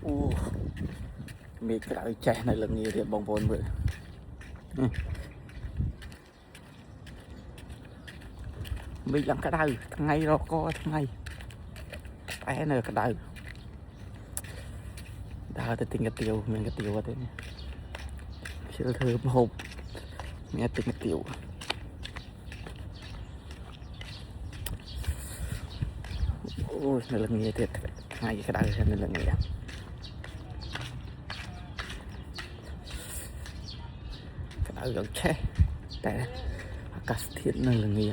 อู้มีกระดาษแจในเรื่องนี้เรียบบองบนเลยมียังกระดาษทั้งไงเราก็ทั้งไงแป้เนอะกระดาษดาวจะติงกระเตียวเมียนกระเตียวอะไรเนี่ยเชื่อเธอหกเมียติงกระเตียวโอ้ยในเรื่องนี้เด็ดไงกระดาษในเรื่องนี้กระดาษอย่างแช่แต่อากาศเทียนในเรื่องนี้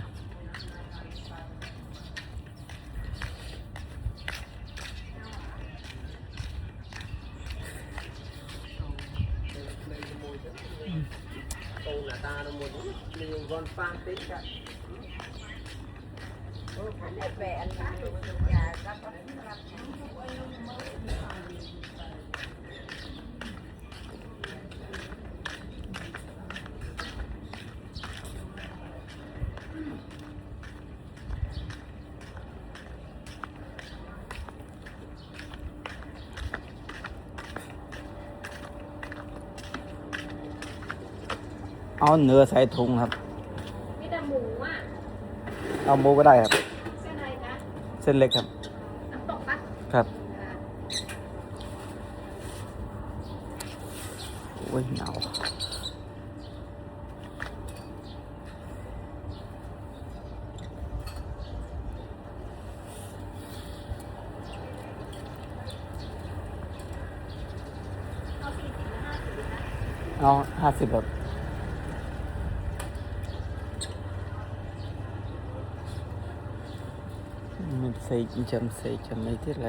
เอาเนื้อใส่ถุงครับมีแต่หมูอ่ะเอาหมูก็ได้ครับเส้นอะไรนะ เส้นเล็กครับน้ำตกปะครับโอ้ยหนาวเอา50แบบมันใส่จำไม่ได้อะไร